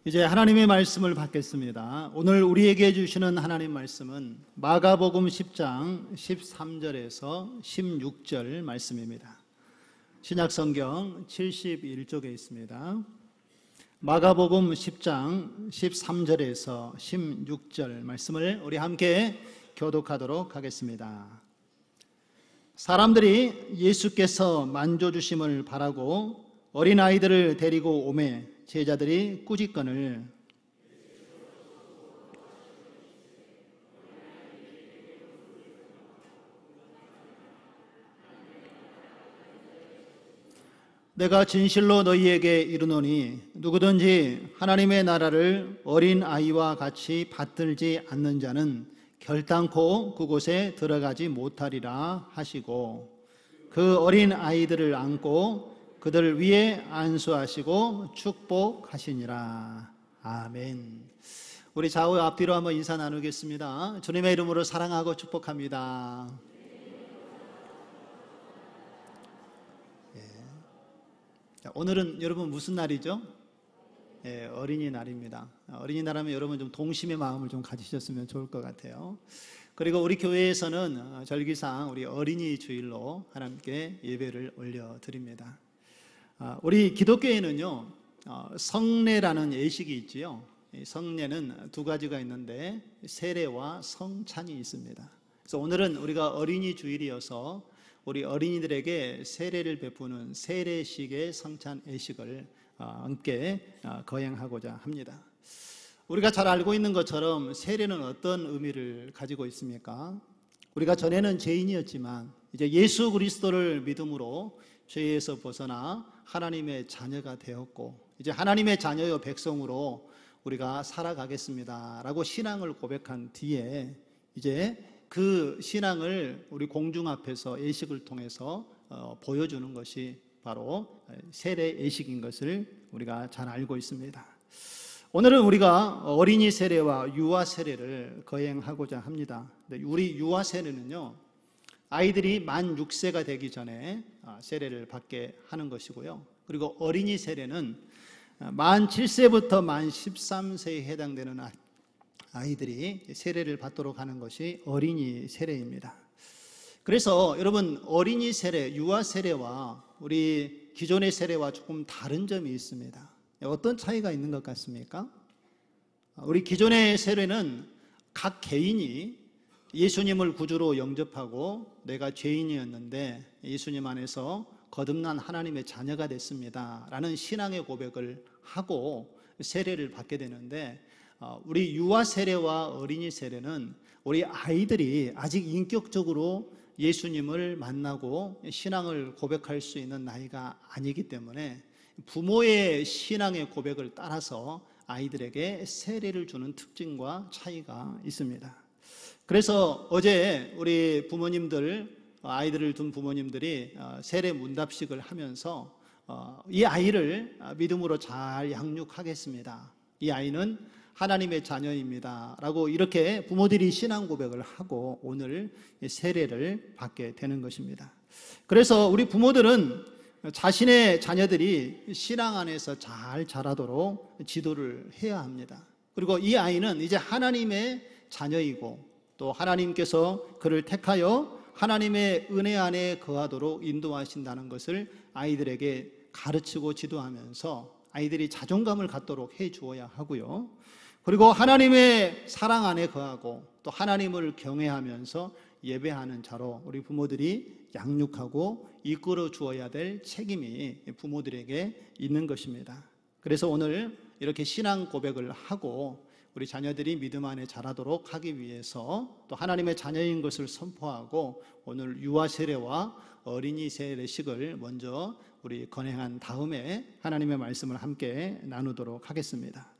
이제 하나님의 말씀을 받겠습니다. 오늘 우리에게 주시는 하나님 말씀은 마가복음 10장 13절에서 16절 말씀입니다. 신약성경 71쪽에 있습니다. 마가복음 10장 13절에서 16절 말씀을 우리 함께 교독하도록 하겠습니다. 사람들이 예수께서 만져주심을 바라고 어린아이들을 데리고 오매 제자들이 꾸짖거늘 내가 진실로 너희에게 이르노니 누구든지 하나님의 나라를 어린아이와 같이 받들지 않는 자는 결단코 그곳에 들어가지 못하리라 하시고 그 어린아이들을 안고 그들 위에 안수하시고 축복하시니라. 아멘. 우리 좌우 앞뒤로 한번 인사 나누겠습니다. 주님의 이름으로 사랑하고 축복합니다. 오늘은 여러분 무슨 날이죠? 어린이날입니다. 어린이날하면 여러분 좀 동심의 마음을 좀 가지셨으면 좋을 것 같아요. 그리고 우리 교회에서는 절기상 우리 어린이 주일로 하나님께 예배를 올려드립니다. 우리 기독교에는요 성례라는 예식이 있지요. 성례는 두 가지가 있는데 세례와 성찬이 있습니다. 그래서 오늘은 우리가 어린이 주일이어서 우리 어린이들에게 세례를 베푸는 세례식의 성찬 예식을 함께 거행하고자 합니다. 우리가 잘 알고 있는 것처럼 세례는 어떤 의미를 가지고 있습니까? 우리가 전에는 죄인이었지만 이제 예수 그리스도를 믿음으로 죄에서 벗어나 하나님의 자녀가 되었고 이제 하나님의 자녀요 백성으로 우리가 살아가겠습니다 라고 신앙을 고백한 뒤에 이제 그 신앙을 우리 공중 앞에서 예식을 통해서 보여주는 것이 바로 세례 예식인 것을 우리가 잘 알고 있습니다. 오늘은 우리가 어린이 세례와 유아 세례를 거행하고자 합니다. 우리 유아 세례는요 아이들이 만 6세가 되기 전에 세례를 받게 하는 것이고요. 그리고 어린이 세례는 만 7세부터 만 13세에 해당되는 아이들이 세례를 받도록 하는 것이 어린이 세례입니다. 그래서 여러분 어린이 세례, 유아 세례와 우리 기존의 세례와 조금 다른 점이 있습니다. 어떤 차이가 있는 것 같습니까? 우리 기존의 세례는 각 개인이 예수님을 구주로 영접하고 내가 죄인이었는데 예수님 안에서 거듭난 하나님의 자녀가 됐습니다 라는 신앙의 고백을 하고 세례를 받게 되는데 우리 유아 세례와 어린이 세례는 우리 아이들이 아직 인격적으로 예수님을 만나고 신앙을 고백할 수 있는 나이가 아니기 때문에 부모의 신앙의 고백을 따라서 아이들에게 세례를 주는 특징과 차이가 있습니다. 그래서 어제 우리 부모님들, 아이들을 둔 부모님들이 세례 문답식을 하면서 이 아이를 믿음으로 잘 양육하겠습니다. 이 아이는 하나님의 자녀입니다 라고 이렇게 부모들이 신앙 고백을 하고 오늘 세례를 받게 되는 것입니다. 그래서 우리 부모들은 자신의 자녀들이 신앙 안에서 잘 자라도록 지도를 해야 합니다. 그리고 이 아이는 이제 하나님의 자녀이고 또 하나님께서 그를 택하여 하나님의 은혜 안에 거하도록 인도하신다는 것을 아이들에게 가르치고 지도하면서 아이들이 자존감을 갖도록 해 주어야 하고요. 그리고 하나님의 사랑 안에 거하고 또 하나님을 경외하면서 예배하는 자로 우리 부모들이 양육하고 이끌어 주어야 될 책임이 부모들에게 있는 것입니다. 그래서 오늘 이렇게 신앙 고백을 하고 우리 자녀들이 믿음 안에 자라도록 하기 위해서 또 하나님의 자녀인 것을 선포하고 오늘 유아 세례와 어린이 세례식을 먼저 우리 건행한 다음에 하나님의 말씀을 함께 나누도록 하겠습니다.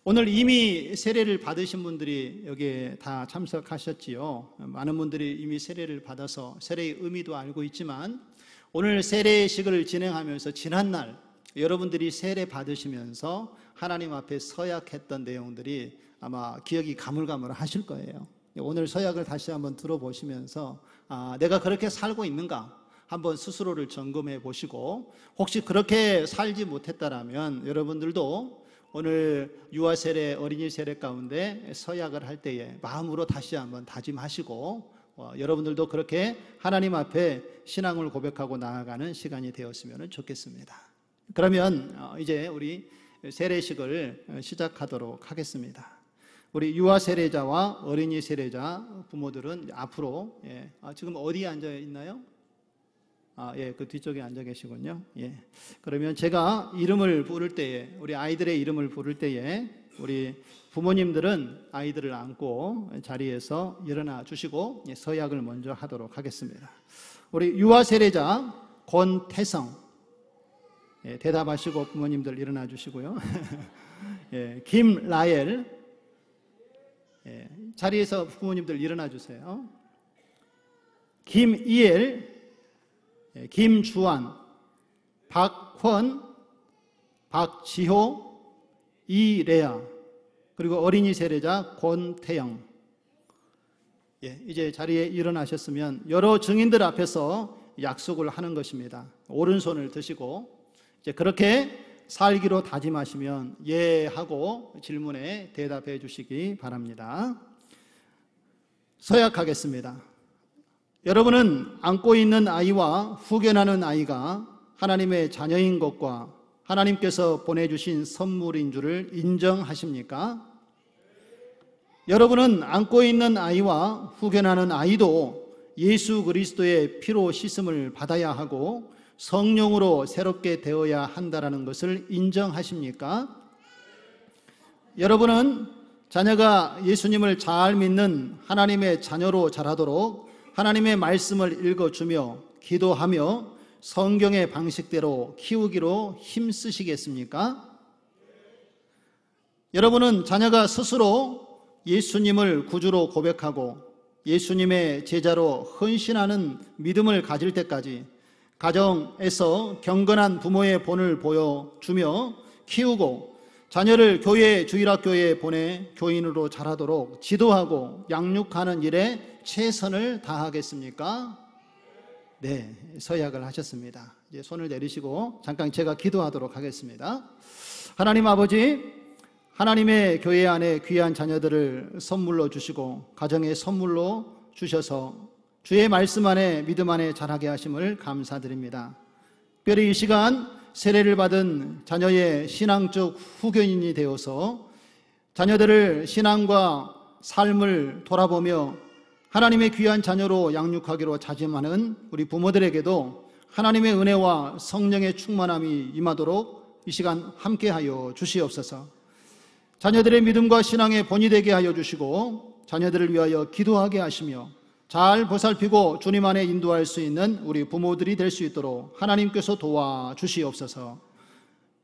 오늘 이미 세례를 받으신 분들이 여기에 다 참석하셨지요. 많은 분들이 이미 세례를 받아서 세례의 의미도 알고 있지만 오늘 세례식을 진행하면서 지난날 여러분들이 세례 받으시면서 하나님 앞에 서약했던 내용들이 아마 기억이 가물가물하실 거예요. 오늘 서약을 다시 한번 들어보시면서 내가 그렇게 살고 있는가 한번 스스로를 점검해 보시고 혹시 그렇게 살지 못했다라면 여러분들도 오늘 유아 세례, 어린이 세례 가운데 서약을 할 때에 마음으로 다시 한번 다짐하시고 여러분들도 그렇게 하나님 앞에 신앙을 고백하고 나아가는 시간이 되었으면 좋겠습니다. 그러면 이제 우리 세례식을 시작하도록 하겠습니다. 우리 유아 세례자와 어린이 세례자 부모들은 앞으로 지금 어디에 앉아 있나요? 그 뒤쪽에 앉아 계시군요. 그러면 제가 이름을 부를 때에, 우리 아이들의 이름을 부를 때에 우리 부모님들은 아이들을 안고 자리에서 일어나 주시고 서약을 먼저 하도록 하겠습니다. 우리 유아 세례자 권태성, 대답하시고 부모님들 일어나 주시고요. 김라엘, 자리에서 부모님들 일어나 주세요. 김이엘, 김주환, 박헌, 박지호, 이레아, 그리고 어린이 세례자 권태영. 이제 자리에 일어나셨으면 여러 증인들 앞에서 약속을 하는 것입니다. 오른손을 드시고 이제 그렇게 살기로 다짐하시면 예 하고 질문에 대답해 주시기 바랍니다. 서약하겠습니다. 여러분은 안고 있는 아이와 후견하는 아이가 하나님의 자녀인 것과 하나님께서 보내주신 선물인 줄을 인정하십니까? 여러분은 안고 있는 아이와 후견하는 아이도 예수 그리스도의 피로 씻음을 받아야 하고 성령으로 새롭게 되어야 한다는 것을 인정하십니까? 여러분은 자녀가 예수님을 잘 믿는 하나님의 자녀로 자라도록 하나님의 말씀을 읽어주며 기도하며 성경의 방식대로 키우기로 힘쓰시겠습니까? 여러분은 자녀가 스스로 예수님을 구주로 고백하고 예수님의 제자로 헌신하는 믿음을 가질 때까지 가정에서 경건한 부모의 본을 보여주며 키우고 자녀를 교회 주일학교에 보내 교인으로 자라도록 지도하고 양육하는 일에 최선을 다하겠습니까? 네, 서약을 하셨습니다. 이제 손을 내리시고 잠깐 제가 기도하도록 하겠습니다. 하나님 아버지, 하나님의 교회 안에 귀한 자녀들을 선물로 주시고 가정의 선물로 주셔서 주의 말씀 안에 믿음 안에 자라게 하심을 감사드립니다. 특별히 이 시간 세례를 받은 자녀의 신앙적 후견인이 되어서 자녀들을 신앙과 삶을 돌아보며 하나님의 귀한 자녀로 양육하기로 다짐하는 우리 부모들에게도 하나님의 은혜와 성령의 충만함이 임하도록 이 시간 함께하여 주시옵소서. 자녀들의 믿음과 신앙의 본이 되게 하여 주시고 자녀들을 위하여 기도하게 하시며 잘 보살피고 주님 안에 인도할 수 있는 우리 부모들이 될 수 있도록 하나님께서 도와주시옵소서.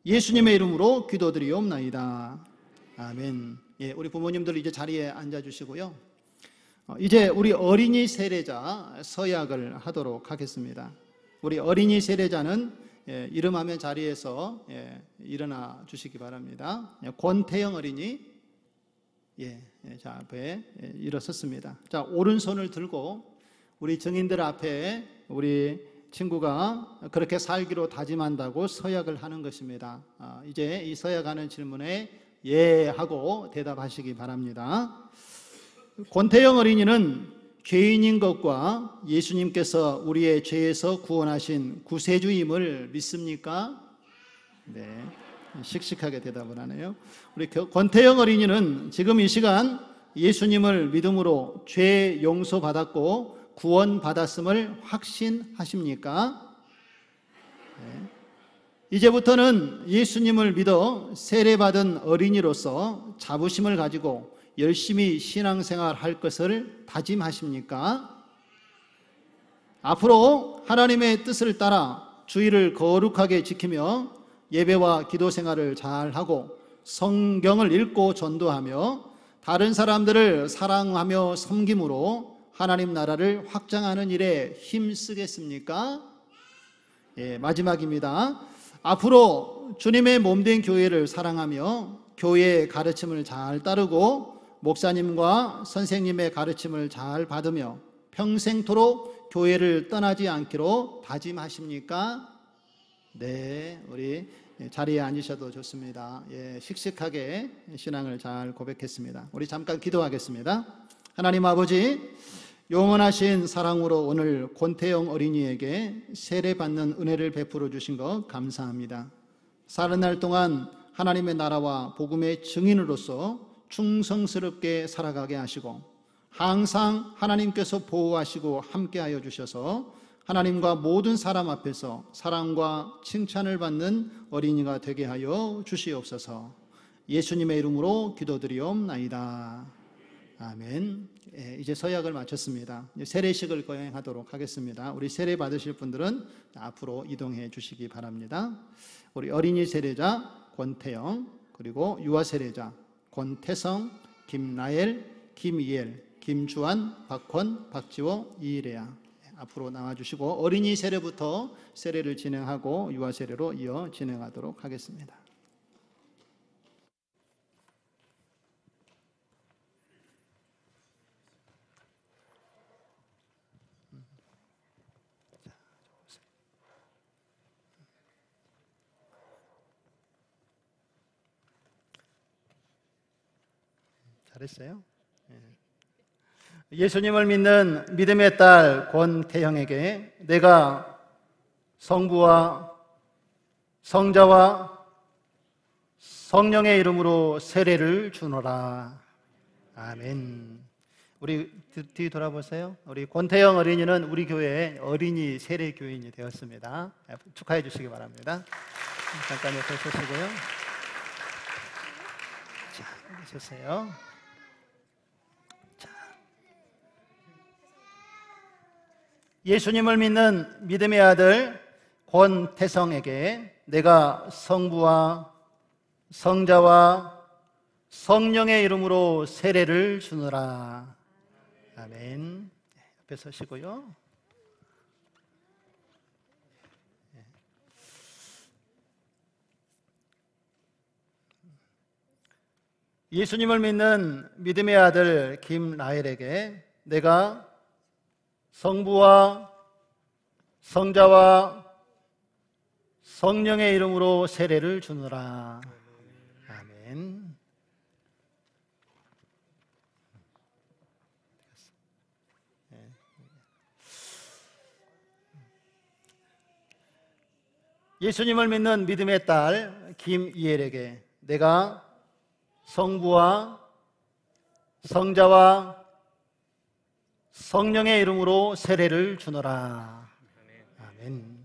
예수님의 이름으로 기도드리옵나이다. 아멘. 우리 부모님들 이제 자리에 앉아주시고요. 이제 우리 어린이 세례자 서약을 하도록 하겠습니다. 우리 어린이 세례자는 이름하면 자리에서 일어나 주시기 바랍니다. 권태영 어린이, 자 앞에 일어섰습니다. 자, 오른손을 들고 우리 증인들 앞에 우리 친구가 그렇게 살기로 다짐한다고 서약을 하는 것입니다. 이제 이 서약하는 질문에 예 하고 대답하시기 바랍니다. 권태영 어린이는 죄인인 것과 예수님께서 우리의 죄에서 구원하신 구세주임을 믿습니까? 네, 씩씩하게 대답을 하네요. 우리 권태영 어린이는 지금 이 시간 예수님을 믿음으로 죄 용서받았고 구원받았음을 확신하십니까? 네. 이제부터는 예수님을 믿어 세례받은 어린이로서 자부심을 가지고 열심히 신앙생활 할 것을 다짐하십니까? 앞으로 하나님의 뜻을 따라 주의를 거룩하게 지키며 예배와 기도 생활을 잘하고 성경을 읽고 전도하며 다른 사람들을 사랑하며 섬김으로 하나님 나라를 확장하는 일에 힘쓰겠습니까? 마지막입니다. 앞으로 주님의 몸된 교회를 사랑하며 교회의 가르침을 잘 따르고 목사님과 선생님의 가르침을 잘 받으며 평생토록 교회를 떠나지 않기로 다짐하십니까? 네, 우리 자리에 앉으셔도 좋습니다. 씩씩하게 신앙을 잘 고백했습니다. 우리 잠깐 기도하겠습니다. 하나님 아버지, 영원하신 사랑으로 오늘 권태영 어린이에게 세례받는 은혜를 베풀어 주신 것 감사합니다. 사는 날 동안 하나님의 나라와 복음의 증인으로서 충성스럽게 살아가게 하시고 항상 하나님께서 보호하시고 함께하여 주셔서 하나님과 모든 사람 앞에서 사랑과 칭찬을 받는 어린이가 되게 하여 주시옵소서. 예수님의 이름으로 기도드리옵나이다. 아멘. 이제 서약을 마쳤습니다. 세례식을 거행하도록 하겠습니다. 우리 세례 받으실 분들은 앞으로 이동해 주시기 바랍니다. 우리 어린이 세례자 권태영, 그리고 유아 세례자 권태성, 김나엘, 김이엘, 김주환, 박권, 박지호, 이레아 앞으로 나와주시고 어린이 세례부터 세례를 진행하고 유아 세례로 이어 진행하도록 하겠습니다. 잘했어요. 예수님을 믿는 믿음의 딸 권태형에게 내가 성부와 성자와 성령의 이름으로 세례를 주노라. 아멘. 우리 뒤 돌아보세요. 우리 권태형 어린이는 우리 교회의 어린이 세례 교인이 되었습니다. 축하해 주시기 바랍니다. 잠깐 옆에 서시고요. 자, 여기 서세요. 예수님을 믿는 믿음의 아들 권태성에게 내가 성부와 성자와 성령의 이름으로 세례를 주노라. 아멘. 옆에 서시고요. 예수님을 믿는 믿음의 아들 김라헬에게 내가 성부와 성자와 성령의 이름으로 세례를 주노라. 아멘. 예수님을 믿는 믿음의 딸 김이엘에게 내가 성부와 성자와 성령의 이름으로 세례를 주노라. 아멘.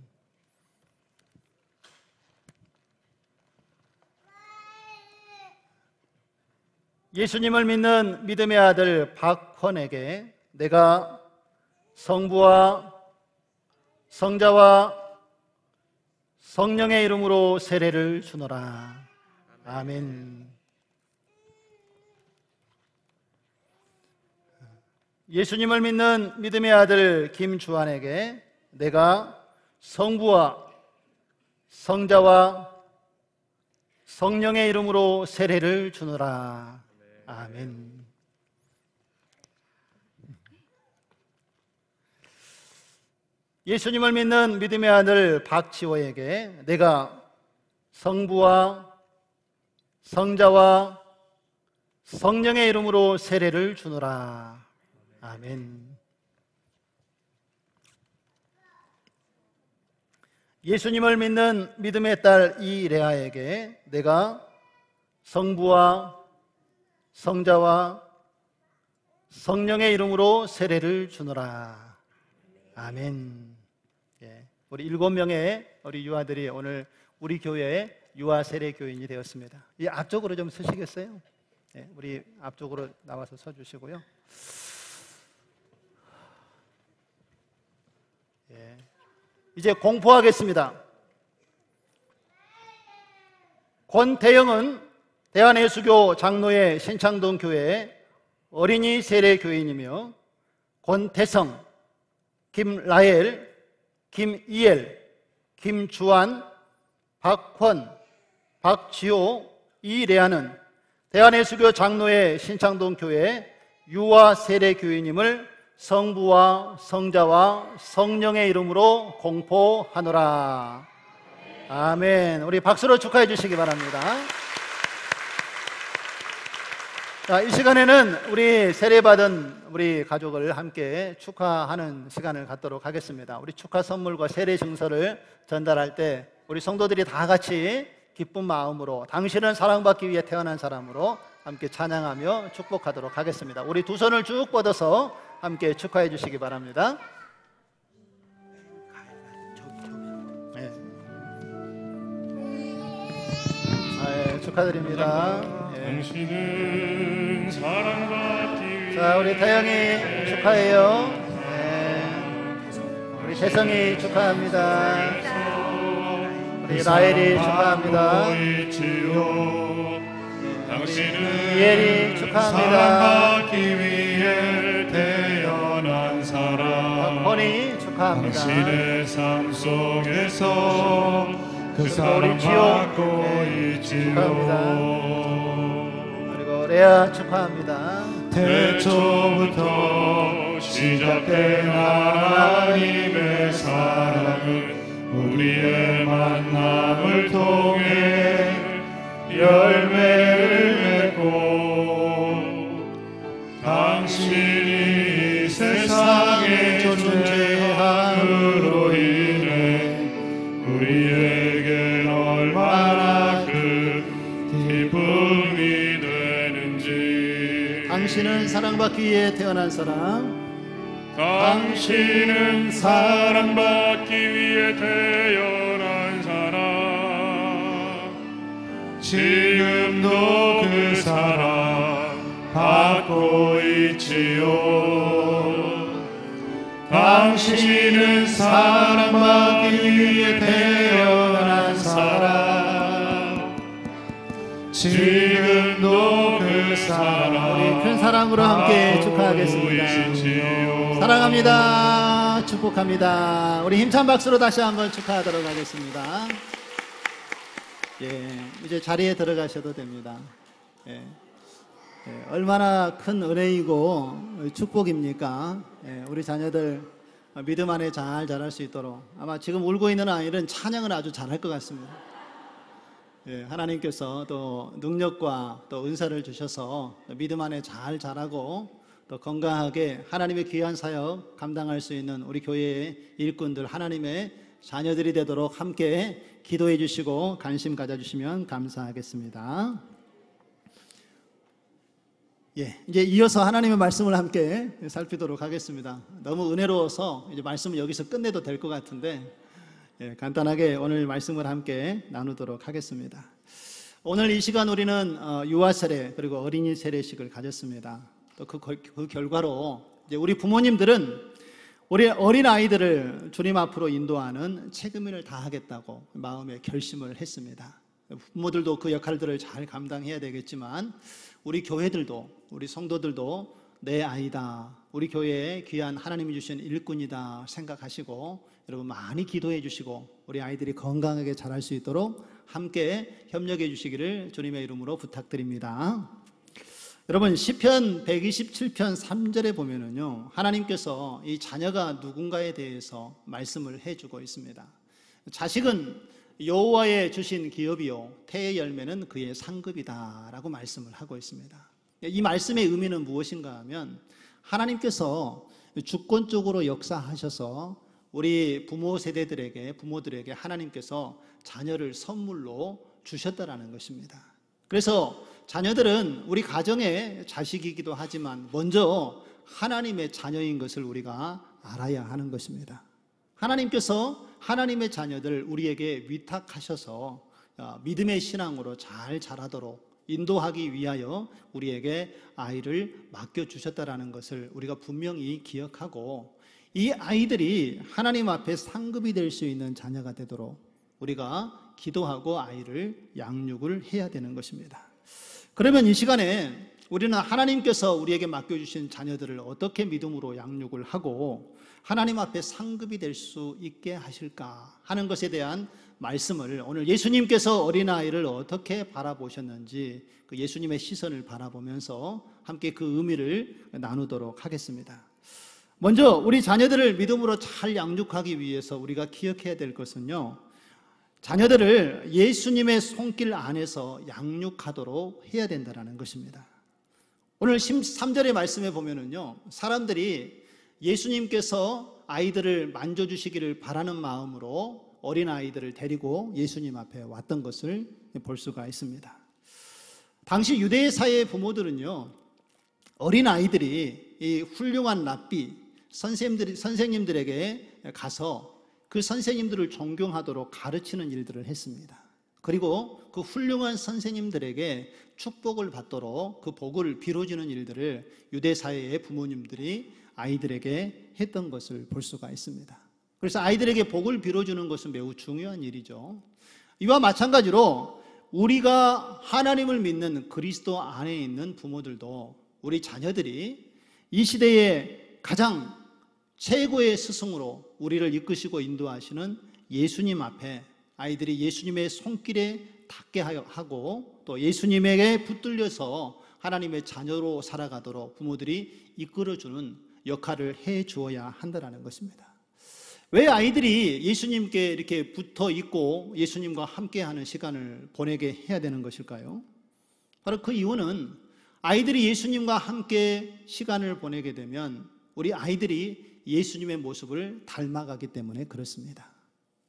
예수님을 믿는 믿음의 아들 박헌에게 내가 성부와 성자와 성령의 이름으로 세례를 주노라. 아멘. 예수님을 믿는 믿음의 아들 김주환에게 내가 성부와 성자와 성령의 이름으로 세례를 주노라. 아멘. 예수님을 믿는 믿음의 아들 박지호에게 내가 성부와 성자와 성령의 이름으로 세례를 주노라. 아멘. 예수님을 믿는 믿음의 딸 이레아에게 내가 성부와 성자와 성령의 이름으로 세례를 주노라. 아멘. 우리 7명의 우리 유아들이 오늘 우리 교회의 유아 세례 교인이 되었습니다. 이 앞쪽으로 좀 서시겠어요? 우리 앞쪽으로 나와서 서주시고요. 이제 공포하겠습니다. 권태영은 대한예수교 장로회 신창동 교회 어린이 세례 교인이며 권태성, 김라헬, 김이엘, 김주환, 박권, 박지호, 이레아는 대한예수교 장로회 신창동 교회 유아 세례 교인임을 성부와 성자와 성령의 이름으로 공포하노라. 아멘. 우리 박수로 축하해 주시기 바랍니다. 자, 이 시간에는 우리 세례받은 우리 가족을 함께 축하하는 시간을 갖도록 하겠습니다. 우리 축하 선물과 세례 증서를 전달할 때 우리 성도들이 다 같이 기쁜 마음으로 당신은 사랑받기 위해 태어난 사람으로 함께 찬양하며 축복하도록 하겠습니다. 우리 두 손을 쭉 뻗어서 함께 축하해 주시기 바랍니다. 네. 네, 축하드립니다. 네. 당신은 사랑받기 위해. 자, 우리 태영이 축하해요. 네. 우리 태성이 축하합니다. 우리 라엘이 축하합니다. 당신은 이엘이 축하합니다. 사랑받기 위해 태어난 사람. 박건이 축하합니다. 당신의 삶 속에서 그 사랑 받고 있지요. 그리고 레아 축하합니다. 태초부터 시작된 하나님의 사랑은 우리의 만남을 통해 열매를 맺고 당신이 세상에 존재함으로 인해 우리에겐 얼마나 큰 기쁨이 되는지. 당신은 사랑받기 위해 태어난 사람. 당신은 사랑받기 위해 태어난 사람. 지금도 그 사랑 받고 있지요. 당신은 사랑받기 위해 태어난 사람. 지금도 그 사랑 우리 큰 사랑으로 함께 축하하겠습니다. 사랑합니다. 축복합니다. 우리 힘찬 박수로 다시 한번 축하하도록 하겠습니다. 예, 이제 자리에 들어가셔도 됩니다. 예, 얼마나 큰 은혜이고 축복입니까? 예, 우리 자녀들 믿음 안에 잘 자랄 수 있도록 아마 지금 울고 있는 아이는 찬양을 아주 잘할 것 같습니다. 예, 하나님께서 또 능력과 또 은사를 주셔서 믿음 안에 잘 자라고 또 건강하게 하나님의 귀한 사역 감당할 수 있는 우리 교회의 일꾼들, 하나님의 자녀들이 되도록 함께 기도해 주시고 관심 가져주시면 감사하겠습니다. 예, 이제 이어서 하나님의 말씀을 함께 살피도록 하겠습니다. 너무 은혜로워서 이제 말씀을 여기서 끝내도 될 것 같은데, 예, 간단하게 오늘 말씀을 함께 나누도록 하겠습니다. 오늘 이 시간 우리는 유아 세례 그리고 어린이 세례식을 가졌습니다. 또 그 결과로 이제 우리 부모님들은 우리 어린 아이들을 주님 앞으로 인도하는 책임을 다하겠다고 마음에 결심을 했습니다. 부모들도 그 역할들을 잘 감당해야 되겠지만 우리 교회들도, 우리 성도들도 내 아이다, 우리 교회에 귀한 하나님이 주신 일꾼이다 생각하시고 여러분 많이 기도해 주시고 우리 아이들이 건강하게 자랄 수 있도록 함께 협력해 주시기를 주님의 이름으로 부탁드립니다. 여러분 시편 127편 3절에 보면은요, 하나님께서 이 자녀가 누군가에 대해서 말씀을 해주고 있습니다. 자식은 여호와의 주신 기업이요 태의 열매는 그의 상급이다 라고 말씀을 하고 있습니다. 이 말씀의 의미는 무엇인가 하면 하나님께서 주권적으로 역사하셔서 우리 부모들에게 하나님께서 자녀를 선물로 주셨다라는 것입니다. 그래서 자녀들은 우리 가정의 자식이기도 하지만 먼저 하나님의 자녀인 것을 우리가 알아야 하는 것입니다. 하나님께서 하나님의 자녀들 우리에게 위탁하셔서 믿음의 신앙으로 잘 자라도록 인도하기 위하여 우리에게 아이를 맡겨주셨다라는 것을 우리가 분명히 기억하고 이 아이들이 하나님 앞에 상급이 될 수 있는 자녀가 되도록 우리가 기도하고 아이를 양육을 해야 되는 것입니다. 그러면 이 시간에 우리는 하나님께서 우리에게 맡겨주신 자녀들을 어떻게 믿음으로 양육을 하고 하나님 앞에 상급이 될 수 있게 하실까 하는 것에 대한 말씀을 오늘 예수님께서 어린아이를 어떻게 바라보셨는지 그 예수님의 시선을 바라보면서 함께 그 의미를 나누도록 하겠습니다. 먼저 우리 자녀들을 믿음으로 잘 양육하기 위해서 우리가 기억해야 될 것은요, 자녀들을 예수님의 손길 안에서 양육하도록 해야 된다는 것입니다. 오늘 3절의 말씀에 보면은요, 사람들이 예수님께서 아이들을 만져주시기를 바라는 마음으로 어린 아이들을 데리고 예수님 앞에 왔던 것을 볼 수가 있습니다. 당시 유대 사회의 부모들은요, 어린 아이들이 이 훌륭한 랍비 선생님들에게 가서 그 선생님들을 존경하도록 가르치는 일들을 했습니다. 그리고 그 훌륭한 선생님들에게 축복을 받도록 그 복을 빌어주는 일들을 유대 사회의 부모님들이 아이들에게 했던 것을 볼 수가 있습니다. 그래서 아이들에게 복을 빌어주는 것은 매우 중요한 일이죠. 이와 마찬가지로 우리가 하나님을 믿는 그리스도 안에 있는 부모들도 우리 자녀들이 이 시대에 가장 최고의 스승으로 우리를 이끄시고 인도하시는 예수님 앞에 아이들이 예수님의 손길에 닿게 하고 또 예수님에게 붙들려서 하나님의 자녀로 살아가도록 부모들이 이끌어주는 역할을 해 주어야 한다는 것입니다. 왜 아이들이 예수님께 이렇게 붙어 있고 예수님과 함께하는 시간을 보내게 해야 되는 것일까요? 바로 그 이유는 아이들이 예수님과 함께 시간을 보내게 되면 우리 아이들이 예수님의 모습을 닮아가기 때문에 그렇습니다.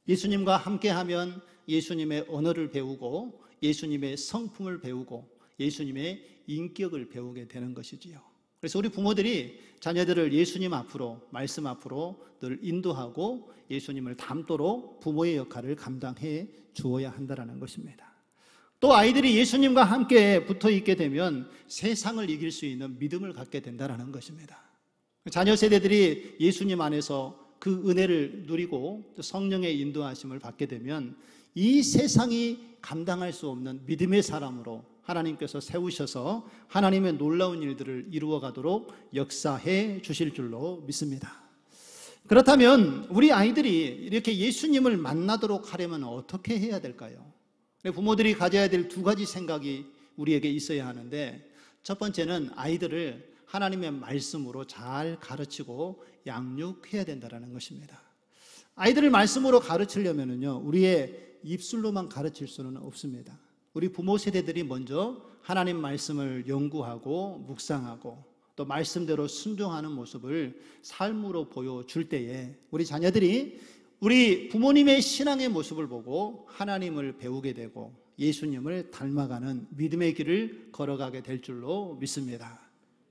예수님과 함께하면 예수님의 언어를 배우고 예수님의 성품을 배우고 예수님의 인격을 배우게 되는 것이지요. 그래서 우리 부모들이 자녀들을 예수님 앞으로, 말씀 앞으로 늘 인도하고 예수님을 닮도록 부모의 역할을 감당해 주어야 한다는 것입니다. 또 아이들이 예수님과 함께 붙어 있게 되면 세상을 이길 수 있는 믿음을 갖게 된다는 것입니다. 자녀 세대들이 예수님 안에서 그 은혜를 누리고 성령의 인도하심을 받게 되면 이 세상이 감당할 수 없는 믿음의 사람으로 하나님께서 세우셔서 하나님의 놀라운 일들을 이루어 가도록 역사해 주실 줄로 믿습니다. 그렇다면 우리 아이들이 이렇게 예수님을 만나도록 하려면 어떻게 해야 될까요? 부모들이 가져야 될 두 가지 생각이 우리에게 있어야 하는데, 첫 번째는 아이들을 하나님의 말씀으로 잘 가르치고 양육해야 된다는 것입니다. 아이들을 말씀으로 가르치려면요, 우리의 입술로만 가르칠 수는 없습니다. 우리 부모 세대들이 먼저 하나님 말씀을 연구하고 묵상하고 또 말씀대로 순종하는 모습을 삶으로 보여줄 때에 우리 자녀들이 우리 부모님의 신앙의 모습을 보고 하나님을 배우게 되고 예수님을 닮아가는 믿음의 길을 걸어가게 될 줄로 믿습니다.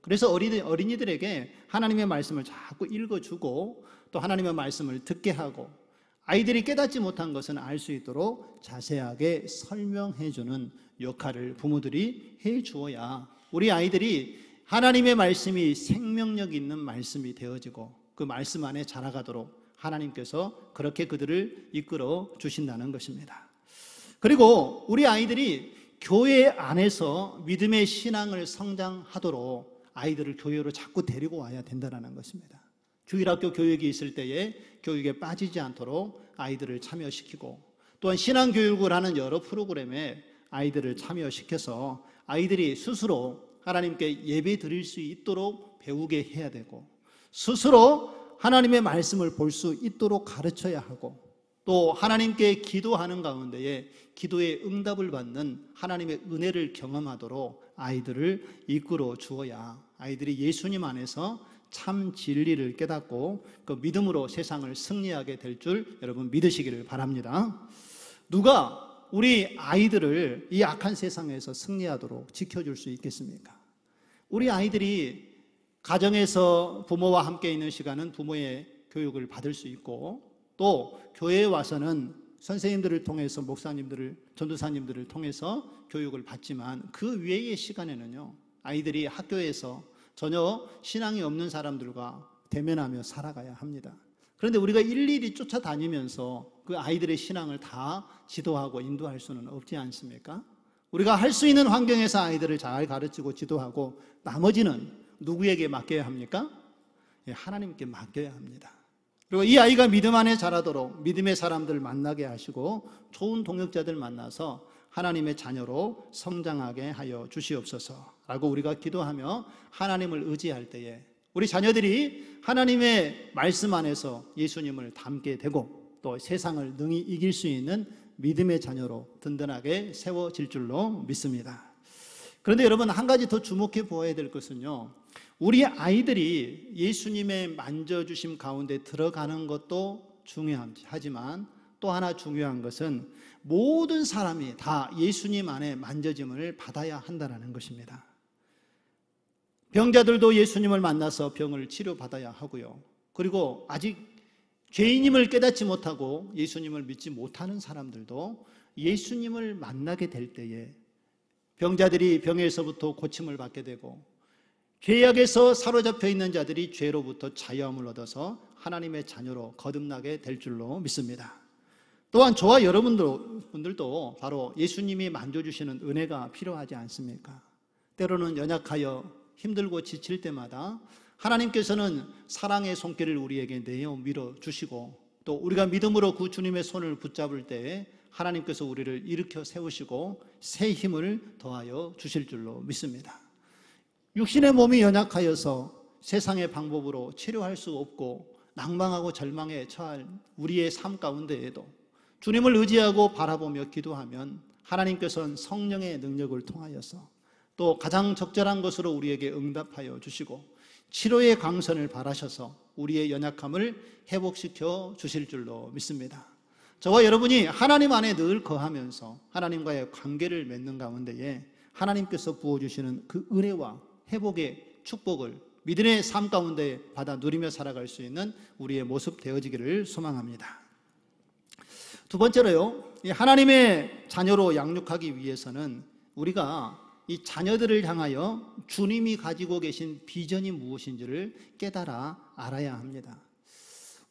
그래서 어린이들에게 하나님의 말씀을 자꾸 읽어주고 또 하나님의 말씀을 듣게 하고 아이들이 깨닫지 못한 것은 알 수 있도록 자세하게 설명해주는 역할을 부모들이 해주어야 우리 아이들이 하나님의 말씀이 생명력 있는 말씀이 되어지고 그 말씀 안에 자라가도록 하나님께서 그렇게 그들을 이끌어 주신다는 것입니다. 그리고 우리 아이들이 교회 안에서 믿음의 신앙을 성장하도록 아이들을 교회로 자꾸 데리고 와야 된다는 것입니다. 주일학교 교육이 있을 때에 교육에 빠지지 않도록 아이들을 참여시키고 또한 신앙교육을 하는 여러 프로그램에 아이들을 참여시켜서 아이들이 스스로 하나님께 예배 드릴 수 있도록 배우게 해야 되고 스스로 하나님의 말씀을 볼 수 있도록 가르쳐야 하고 또 하나님께 기도하는 가운데에 기도의 응답을 받는 하나님의 은혜를 경험하도록 아이들을 이끌어 주어야 아이들이 예수님 안에서 참 진리를 깨닫고 그 믿음으로 세상을 승리하게 될 줄 여러분 믿으시기를 바랍니다. 누가 우리 아이들을 이 악한 세상에서 승리하도록 지켜줄 수 있겠습니까? 우리 아이들이 가정에서 부모와 함께 있는 시간은 부모의 교육을 받을 수 있고 또 교회에 와서는 선생님들을 통해서 목사님들을 전도사님들을 통해서 교육을 받지만 그 외의 시간에는요 아이들이 학교에서 전혀 신앙이 없는 사람들과 대면하며 살아가야 합니다. 그런데 우리가 일일이 쫓아다니면서 그 아이들의 신앙을 다 지도하고 인도할 수는 없지 않습니까? 우리가 할 수 있는 환경에서 아이들을 잘 가르치고 지도하고 나머지는 누구에게 맡겨야 합니까? 하나님께 맡겨야 합니다. 그리고 이 아이가 믿음 안에 자라도록 믿음의 사람들 만나게 하시고 좋은 동역자들 만나서 하나님의 자녀로 성장하게 하여 주시옵소서라고 우리가 기도하며 하나님을 의지할 때에 우리 자녀들이 하나님의 말씀 안에서 예수님을 닮게 되고 또 세상을 능히 이길 수 있는 믿음의 자녀로 든든하게 세워질 줄로 믿습니다. 그런데 여러분, 한 가지 더 주목해 보아야 될 것은요, 우리 아이들이 예수님의 만져주심 가운데 들어가는 것도 중요하지만 또 하나 중요한 것은 모든 사람이 다 예수님 안에 만져짐을 받아야 한다는 것입니다. 병자들도 예수님을 만나서 병을 치료받아야 하고요. 그리고 아직 죄인임을 깨닫지 못하고 예수님을 믿지 못하는 사람들도 예수님을 만나게 될 때에 병자들이 병에서부터 고침을 받게 되고 죄악에서 사로잡혀 있는 자들이 죄로부터 자유함을 얻어서 하나님의 자녀로 거듭나게 될 줄로 믿습니다. 또한 저와 여러분들도 바로 예수님이 만져주시는 은혜가 필요하지 않습니까? 때로는 연약하여 힘들고 지칠 때마다 하나님께서는 사랑의 손길을 우리에게 내어 밀어주시고 또 우리가 믿음으로 그 주님의 손을 붙잡을 때에 하나님께서 우리를 일으켜 세우시고 새 힘을 더하여 주실 줄로 믿습니다. 육신의 몸이 연약하여서 세상의 방법으로 치료할 수 없고 낭망하고 절망에 처할 우리의 삶 가운데에도 주님을 의지하고 바라보며 기도하면 하나님께서는 성령의 능력을 통하여서 또 가장 적절한 것으로 우리에게 응답하여 주시고 치료의 광선을 발하셔서 우리의 연약함을 회복시켜 주실 줄로 믿습니다. 저와 여러분이 하나님 안에 늘 거하면서 하나님과의 관계를 맺는 가운데에 하나님께서 부어주시는 그 은혜와 회복의 축복을 믿음의 삶 가운데 받아 누리며 살아갈 수 있는 우리의 모습 되어지기를 소망합니다. 두 번째로요, 하나님의 자녀로 양육하기 위해서는 우리가 이 자녀들을 향하여 주님이 가지고 계신 비전이 무엇인지를 깨달아 알아야 합니다.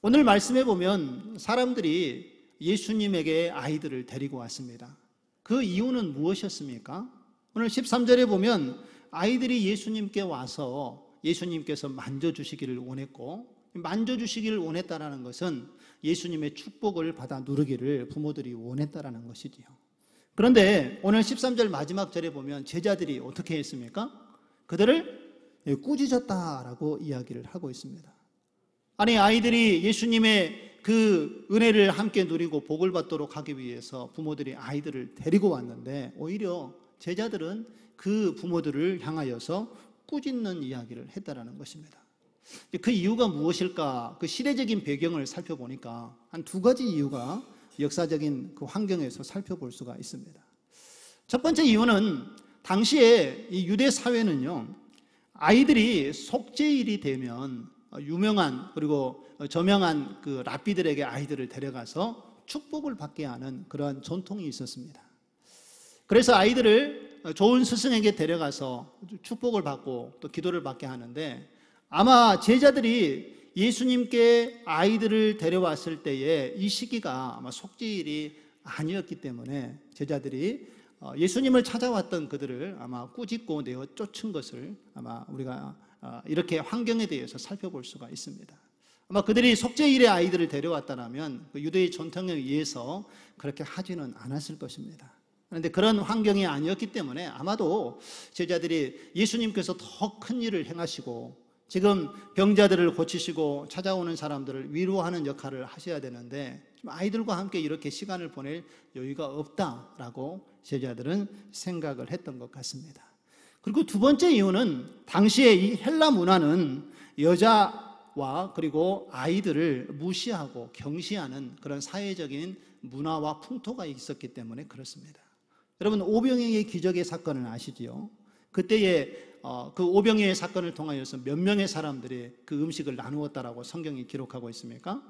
오늘 말씀해 보면 사람들이 예수님에게 아이들을 데리고 왔습니다. 그 이유는 무엇이었습니까? 오늘 13절에 보면 아이들이 예수님께 와서 예수님께서 만져주시기를 원했고, 만져주시기를 원했다라는 것은 예수님의 축복을 받아 누리기를 부모들이 원했다라는 것이지요. 그런데 오늘 13절 마지막 절에 보면 제자들이 어떻게 했습니까? 그들을 꾸짖었다라고 이야기를 하고 있습니다. 아니, 아이들이 예수님의 그 은혜를 함께 누리고 복을 받도록 하기 위해서 부모들이 아이들을 데리고 왔는데 오히려 제자들은 그 부모들을 향하여서 꾸짖는 이야기를 했다라는 것입니다. 그 이유가 무엇일까? 그 시대적인 배경을 살펴보니까 한 두 가지 이유가 역사적인 그 환경에서 살펴볼 수가 있습니다. 첫 번째 이유는 당시에 이 유대 사회는요, 아이들이 속죄일이 되면 유명한 그리고 저명한 그 랍비들에게 아이들을 데려가서 축복을 받게 하는 그러한 전통이 있었습니다. 그래서 아이들을 좋은 스승에게 데려가서 축복을 받고 또 기도를 받게 하는데, 아마 제자들이 예수님께 아이들을 데려왔을 때에 이 시기가 아마 속죄일이 아니었기 때문에 제자들이 예수님을 찾아왔던 그들을 아마 꾸짖고 내어 쫓은 것을 아마 우리가 이렇게 환경에 대해서 살펴볼 수가 있습니다. 아마 그들이 속죄일에 아이들을 데려왔다면 그 유대의 전통에 의해서 그렇게 하지는 않았을 것입니다. 그런데 그런 환경이 아니었기 때문에 아마도 제자들이 예수님께서 더 큰 일을 행하시고 지금 병자들을 고치시고 찾아오는 사람들을 위로하는 역할을 하셔야 되는데 아이들과 함께 이렇게 시간을 보낼 여유가 없다라고 제자들은 생각을 했던 것 같습니다. 그리고 두 번째 이유는 당시에 이 헬라 문화는 여자와 그리고 아이들을 무시하고 경시하는 그런 사회적인 문화와 풍토가 있었기 때문에 그렇습니다. 여러분, 오병이어의 기적의 사건을 아시지요? 그때에 그 오병이어의 사건을 통하여서 몇 명의 사람들이 그 음식을 나누었다라고 성경이 기록하고 있습니까?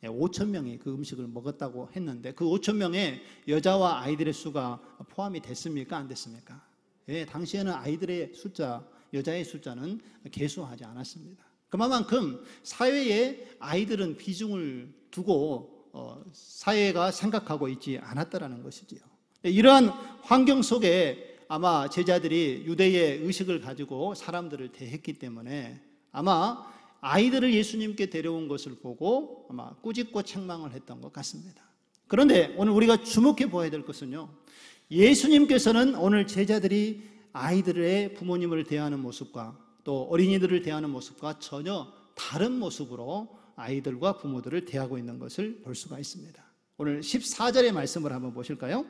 5천 명이 그 음식을 먹었다고 했는데 그 5천 명의 여자와 아이들의 수가 포함이 됐습니까? 안 됐습니까? 예, 당시에는 아이들의 숫자, 여자의 숫자는 계수하지 않았습니다. 그만큼 사회에 아이들은 비중을 두고 사회가 생각하고 있지 않았다라는 것이지요. 이러한 환경 속에 아마 제자들이 유대의 의식을 가지고 사람들을 대했기 때문에 아마 아이들을 예수님께 데려온 것을 보고 아마 꾸짖고 책망을 했던 것 같습니다. 그런데 오늘 우리가 주목해 보아야 될 것은요, 예수님께서는 오늘 제자들이 아이들의 부모님을 대하는 모습과 또 어린이들을 대하는 모습과 전혀 다른 모습으로 아이들과 부모들을 대하고 있는 것을 볼 수가 있습니다. 오늘 14절의 말씀을 한번 보실까요?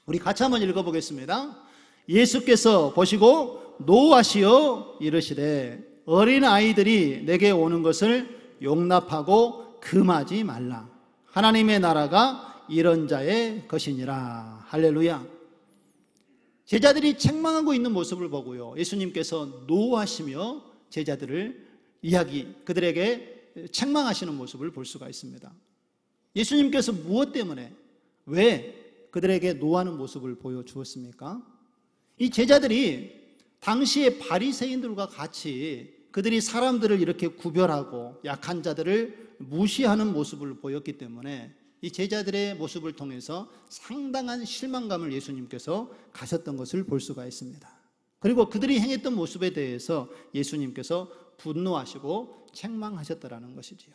우리 같이 한번 읽어보겠습니다. 예수께서 보시고 노하시어 이르시되 어린 아이들이 내게 오는 것을 용납하고 금하지 말라. 하나님의 나라가 이런 자의 것이니라. 할렐루야. 제자들이 책망하고 있는 모습을 보고요, 예수님께서 노하시며 제자들을 그들에게 책망하시는 모습을 볼 수가 있습니다. 예수님께서 무엇 때문에, 왜 그들에게 노하는 모습을 보여주었습니까? 이 제자들이 당시의 바리새인들과 같이 그들이 사람들을 이렇게 구별하고 약한 자들을 무시하는 모습을 보였기 때문에 이 제자들의 모습을 통해서 상당한 실망감을 예수님께서 가셨던 것을 볼 수가 있습니다. 그리고 그들이 행했던 모습에 대해서 예수님께서 분노하시고 책망하셨다라는 것이지요.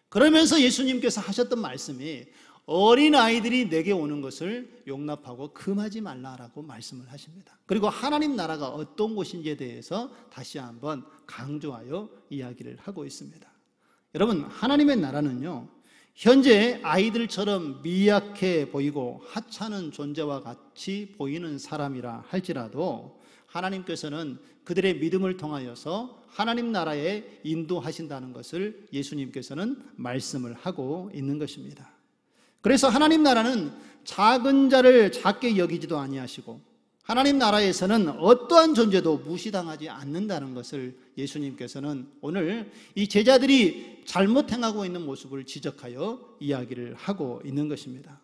그러면서 예수님께서 하셨던 말씀이 어린 아이들이 내게 오는 것을 용납하고 금하지 말라라고 말씀을 하십니다. 그리고 하나님 나라가 어떤 곳인지에 대해서 다시 한번 강조하여 이야기를 하고 있습니다. 여러분, 하나님의 나라는요, 현재 아이들처럼 미약해 보이고 하찮은 존재와 같이 보이는 사람이라 할지라도 하나님께서는 그들의 믿음을 통하여서 하나님 나라에 인도하신다는 것을 예수님께서는 말씀을 하고 있는 것입니다. 그래서 하나님 나라는 작은 자를 작게 여기지도 아니하시고 하나님 나라에서는 어떠한 존재도 무시당하지 않는다는 것을 예수님께서는 오늘 이 제자들이 잘못 행하고 있는 모습을 지적하여 이야기를 하고 있는 것입니다.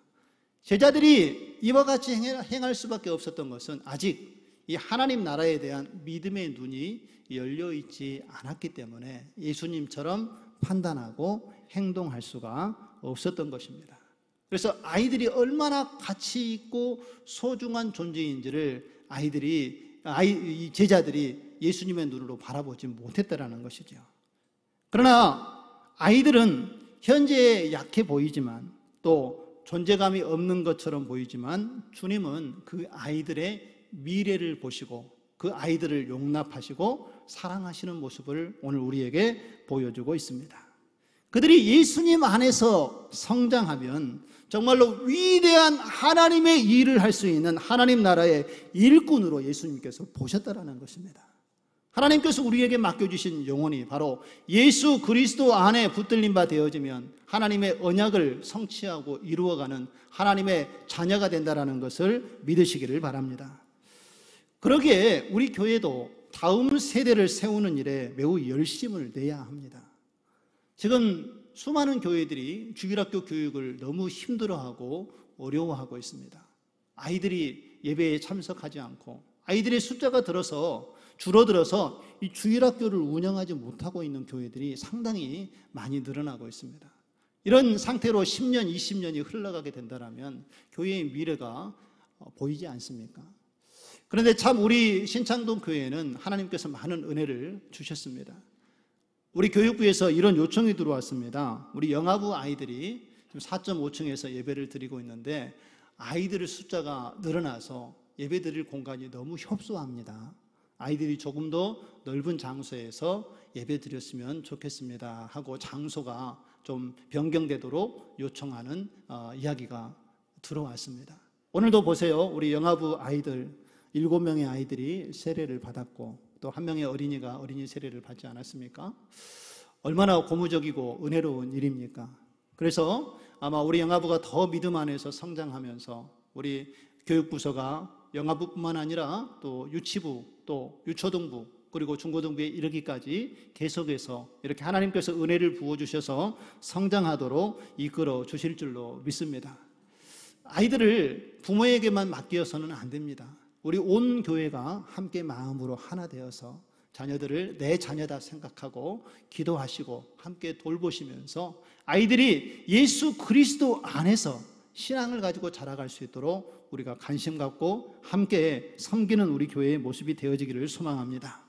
제자들이 이와 같이 행할 수밖에 없었던 것은 아직 이 하나님 나라에 대한 믿음의 눈이 열려 있지 않았기 때문에 예수님처럼 판단하고 행동할 수가 없었던 것입니다. 그래서 아이들이 얼마나 가치 있고 소중한 존재인지를 이 제자들이 예수님의 눈으로 바라보지 못했다라는 것이죠. 그러나 아이들은 현재 약해 보이지만 또 존재감이 없는 것처럼 보이지만 주님은 그 아이들의 미래를 보시고 그 아이들을 용납하시고 사랑하시는 모습을 오늘 우리에게 보여주고 있습니다. 그들이 예수님 안에서 성장하면 정말로 위대한 하나님의 일을 할 수 있는 하나님 나라의 일꾼으로 예수님께서 보셨다라는 것입니다. 하나님께서 우리에게 맡겨주신 영혼이 바로 예수 그리스도 안에 붙들린 바 되어지면 하나님의 언약을 성취하고 이루어가는 하나님의 자녀가 된다라는 것을 믿으시기를 바랍니다. 그러기에 우리 교회도 다음 세대를 세우는 일에 매우 열심을 내야 합니다. 지금 수많은 교회들이 주일학교 교육을 너무 힘들어하고 어려워하고 있습니다. 아이들이 예배에 참석하지 않고 아이들의 숫자가 줄어들어서 이 주일학교를 운영하지 못하고 있는 교회들이 상당히 많이 늘어나고 있습니다. 이런 상태로 10년, 20년이 흘러가게 된다면 교회의 미래가 보이지 않습니까? 그런데 참 우리 신창동 교회는 하나님께서 많은 은혜를 주셨습니다. 우리 교육부에서 이런 요청이 들어왔습니다. 우리 영아부 아이들이 지금 4.5층에서 예배를 드리고 있는데 아이들의 숫자가 늘어나서 예배 드릴 공간이 너무 협소합니다. 아이들이 조금 더 넓은 장소에서 예배 드렸으면 좋겠습니다 하고 장소가 좀 변경되도록 요청하는 이야기가 들어왔습니다. 오늘도 보세요. 우리 영아부 아이들 7명의 아이들이 세례를 받았고 또 한 명의 어린이가 어린이 세례를 받지 않았습니까? 얼마나 고무적이고 은혜로운 일입니까? 그래서 아마 우리 영아부가 더 믿음 안에서 성장하면서 우리 교육부서가 영아부뿐만 아니라 또 유치부, 또 유초등부, 그리고 중고등부에 이르기까지 계속해서 이렇게 하나님께서 은혜를 부어주셔서 성장하도록 이끌어 주실 줄로 믿습니다. 아이들을 부모에게만 맡겨서는 안 됩니다. 우리 온 교회가 함께 마음으로 하나 되어서 자녀들을 내 자녀다 생각하고 기도하시고 함께 돌보시면서 아이들이 예수 그리스도 안에서 신앙을 가지고 자라갈 수 있도록 우리가 관심 갖고 함께 섬기는 우리 교회의 모습이 되어지기를 소망합니다.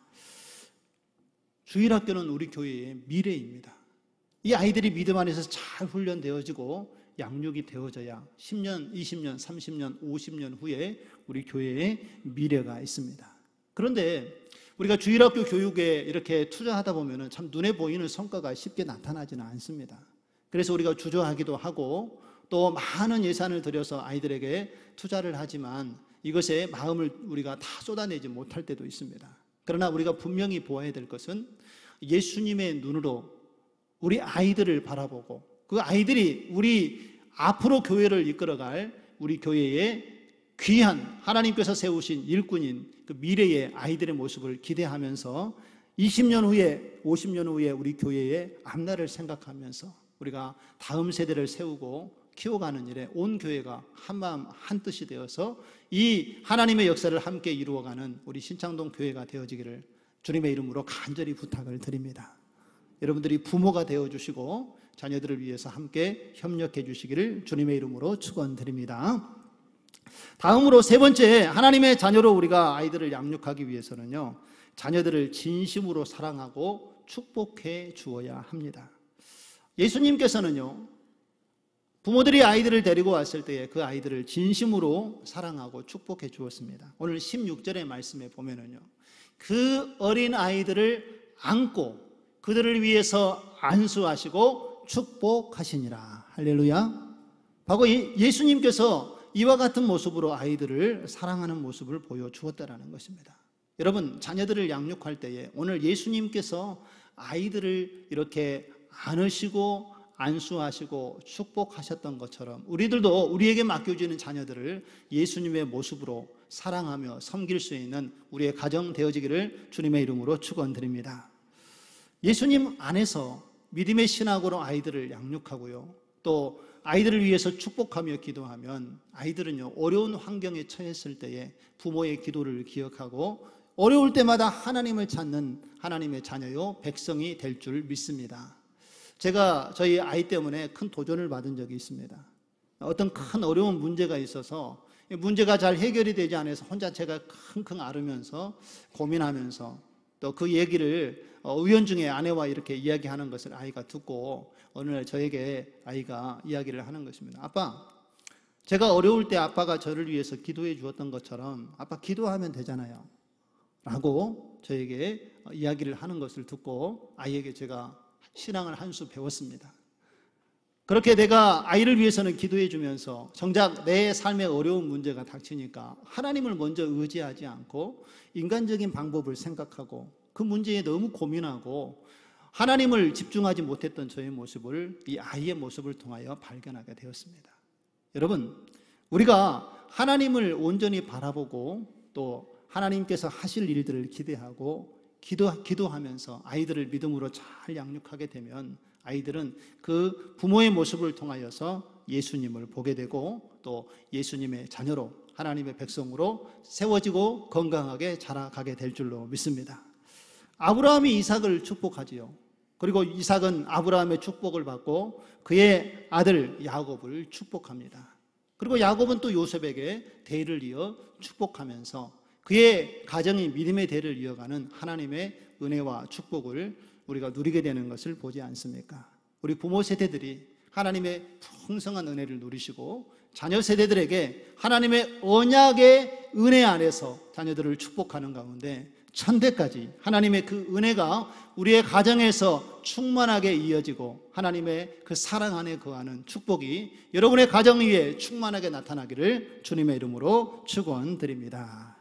주일학교는 우리 교회의 미래입니다. 이 아이들이 믿음 안에서 잘 훈련되어지고 양육이 되어져야 10년, 20년, 30년, 50년 후에 우리 교회의 미래가 있습니다. 그런데 우리가 주일학교 교육에 이렇게 투자하다 보면 참 눈에 보이는 성과가 쉽게 나타나지는 않습니다. 그래서 우리가 주저하기도 하고 또 많은 예산을 들여서 아이들에게 투자를 하지만 이것에 마음을 우리가 다 쏟아내지 못할 때도 있습니다. 그러나 우리가 분명히 보아야 될 것은 예수님의 눈으로 우리 아이들을 바라보고 그 아이들이 우리 앞으로 교회를 이끌어갈 우리 교회의 귀한 하나님께서 세우신 일꾼인 그 미래의 아이들의 모습을 기대하면서 20년 후에 50년 후에 우리 교회의 앞날을 생각하면서 우리가 다음 세대를 세우고 키워가는 일에 온 교회가 한마음 한뜻이 되어서 이 하나님의 역사를 함께 이루어가는 우리 신창동 교회가 되어지기를 주님의 이름으로 간절히 부탁을 드립니다. 여러분들이 부모가 되어주시고 자녀들을 위해서 함께 협력해 주시기를 주님의 이름으로 축원드립니다. 다음으로 세 번째, 하나님의 자녀로 우리가 아이들을 양육하기 위해서는요, 자녀들을 진심으로 사랑하고 축복해 주어야 합니다. 예수님께서는요, 부모들이 아이들을 데리고 왔을 때에 그 아이들을 진심으로 사랑하고 축복해 주었습니다. 오늘 16절의 말씀에 보면은요, 그 어린 아이들을 안고 그들을 위해서 안수하시고 축복하시니라. 할렐루야. 바로 예수님께서 이와 같은 모습으로 아이들을 사랑하는 모습을 보여주었다라는 것입니다. 여러분, 자녀들을 양육할 때에 오늘 예수님께서 아이들을 이렇게 안으시고 안수하시고 축복하셨던 것처럼 우리들도 우리에게 맡겨지는 자녀들을 예수님의 모습으로 사랑하며 섬길 수 있는 우리의 가정 되어지기를 주님의 이름으로 축원드립니다. 예수님 안에서 믿음의 신학으로 아이들을 양육하고요, 또 아이들을 위해서 축복하며 기도하면 아이들은요, 어려운 환경에 처했을 때에 부모의 기도를 기억하고 어려울 때마다 하나님을 찾는 하나님의 자녀요 백성이 될 줄 믿습니다. 제가 저희 아이 때문에 큰 도전을 받은 적이 있습니다. 어떤 큰 어려운 문제가 있어서 문제가 잘 해결이 되지 않아서 혼자 제가 킁킁 앓으면서 고민하면서 또 그 얘기를 의원중에 아내와 이렇게 이야기하는 것을 아이가 듣고 어느 날 저에게 아이가 이야기를 하는 것입니다. 아빠, 제가 어려울 때 아빠가 저를 위해서 기도해 주었던 것처럼 아빠 기도하면 되잖아요 라고 저에게 이야기를 하는 것을 듣고 아이에게 제가 신앙을 한 수 배웠습니다. 그렇게 내가 아이를 위해서는 기도해 주면서 정작 내 삶에 어려운 문제가 닥치니까 하나님을 먼저 의지하지 않고 인간적인 방법을 생각하고 그 문제에 너무 고민하고 하나님을 집중하지 못했던 저의 모습을 이 아이의 모습을 통하여 발견하게 되었습니다. 여러분, 우리가 하나님을 온전히 바라보고 또 하나님께서 하실 일들을 기대하고 기도하면서 아이들을 믿음으로 잘 양육하게 되면 아이들은 그 부모의 모습을 통하여서 예수님을 보게 되고 또 예수님의 자녀로 하나님의 백성으로 세워지고 건강하게 자라가게 될 줄로 믿습니다. 아브라함이 이삭을 축복하지요. 그리고 이삭은 아브라함의 축복을 받고 그의 아들 야곱을 축복합니다. 그리고 야곱은 또 요셉에게 대를 이어 축복하면서 그의 가정이 믿음의 대를 이어가는 하나님의 은혜와 축복을 우리가 누리게 되는 것을 보지 않습니까? 우리 부모 세대들이 하나님의 풍성한 은혜를 누리시고 자녀 세대들에게 하나님의 언약의 은혜 안에서 자녀들을 축복하는 가운데 천대까지 하나님의 그 은혜가 우리의 가정에서 충만하게 이어지고 하나님의 그 사랑 안에 거하는 축복이 여러분의 가정 위에 충만하게 나타나기를 주님의 이름으로 축원드립니다.